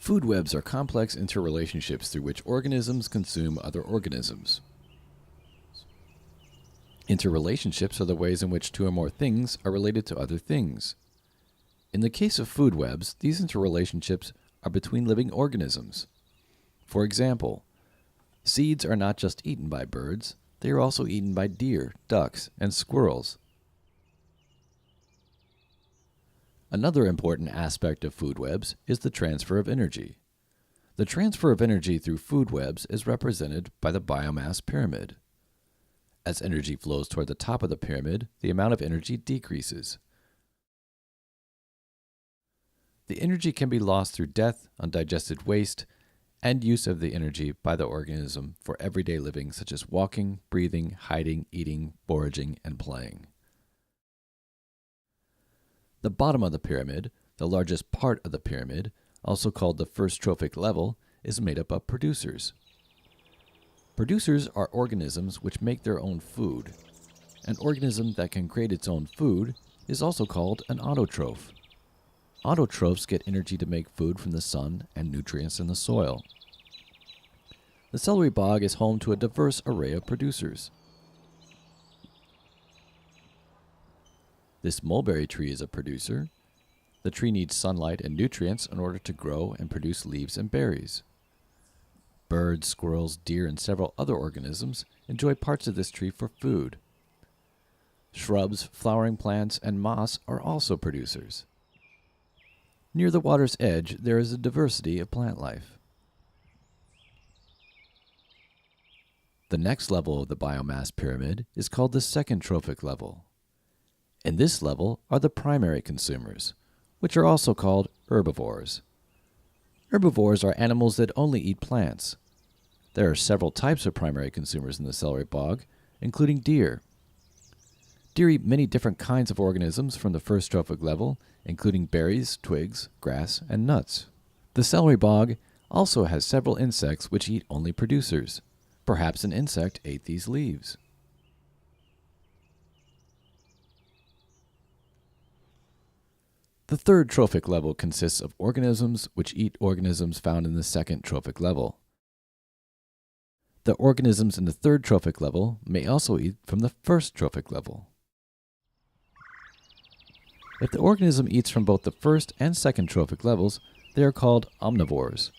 Food webs are complex interrelationships through which organisms consume other organisms. Interrelationships are the ways in which two or more things are related to other things. In the case of food webs, these interrelationships are between living organisms. For example, seeds are not just eaten by birds, they are also eaten by deer, ducks, and squirrels. Another important aspect of food webs is the transfer of energy. The transfer of energy through food webs is represented by the biomass pyramid. As energy flows toward the top of the pyramid, the amount of energy decreases. The energy can be lost through death, undigested waste, and use of the energy by the organism for everyday living such as walking, breathing, hiding, eating, foraging, and playing. The bottom of the pyramid, the largest part of the pyramid, also called the first trophic level, is made up of producers. Producers are organisms which make their own food. An organism that can create its own food is also called an autotroph. Autotrophs get energy to make food from the sun and nutrients in the soil. The celery bog is home to a diverse array of producers. This mulberry tree is a producer. The tree needs sunlight and nutrients in order to grow and produce leaves and berries. Birds, squirrels, deer, and several other organisms enjoy parts of this tree for food. Shrubs, flowering plants, and moss are also producers. Near the water's edge, there is a diversity of plant life. The next level of the biomass pyramid is called the second trophic level. In this level are the primary consumers, which are also called herbivores. Herbivores are animals that only eat plants. There are several types of primary consumers in the celery bog, including deer. Deer eat many different kinds of organisms from the first trophic level, including berries, twigs, grass, and nuts. The celery bog also has several insects which eat only producers. Perhaps an insect ate these leaves. The third trophic level consists of organisms which eat organisms found in the second trophic level. The organisms in the third trophic level may also eat from the first trophic level. If the organism eats from both the first and second trophic levels, they are called omnivores,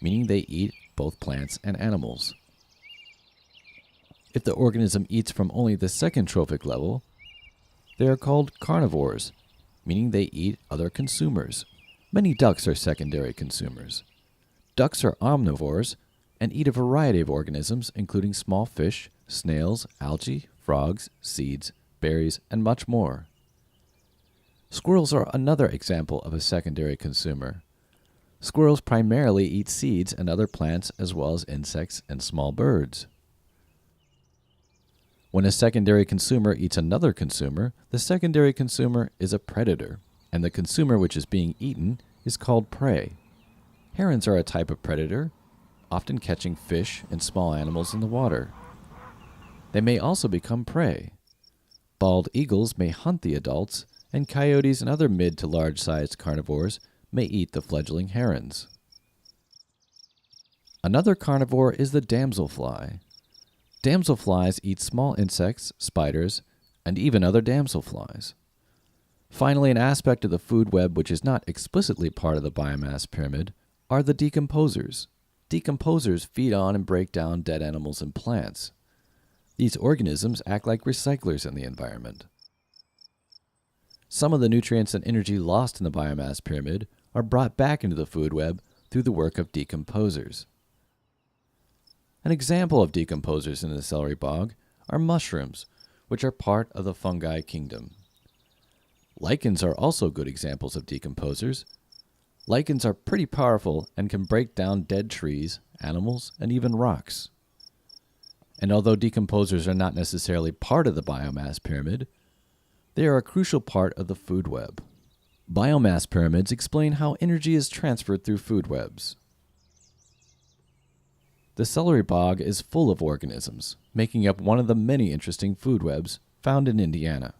meaning they eat both plants and animals. If the organism eats from only the second trophic level, they are called carnivores, meaning they eat other consumers. Many ducks are secondary consumers. Ducks are omnivores and eat a variety of organisms, including small fish, snails, algae, frogs, seeds, berries, and much more. Squirrels are another example of a secondary consumer. Squirrels primarily eat seeds and other plants as well as insects and small birds. When a secondary consumer eats another consumer, the secondary consumer is a predator, and the consumer which is being eaten is called prey. Herons are a type of predator, often catching fish and small animals in the water. They may also become prey. Bald eagles may hunt the adults, and coyotes and other mid to large-sized carnivores may eat the fledgling herons. Another carnivore is the damselfly. Damselflies eat small insects, spiders, and even other damselflies. Finally, an aspect of the food web which is not explicitly part of the biomass pyramid are the decomposers. Decomposers feed on and break down dead animals and plants. These organisms act like recyclers in the environment. Some of the nutrients and energy lost in the biomass pyramid are brought back into the food web through the work of decomposers. An example of decomposers in the celery bog are mushrooms, which are part of the fungi kingdom. Lichens are also good examples of decomposers. Lichens are pretty powerful and can break down dead trees, animals, and even rocks. And although decomposers are not necessarily part of the biomass pyramid, they are a crucial part of the food web. Biomass pyramids explain how energy is transferred through food webs. The celery bog is full of organisms, making up one of the many interesting food webs found in Indiana.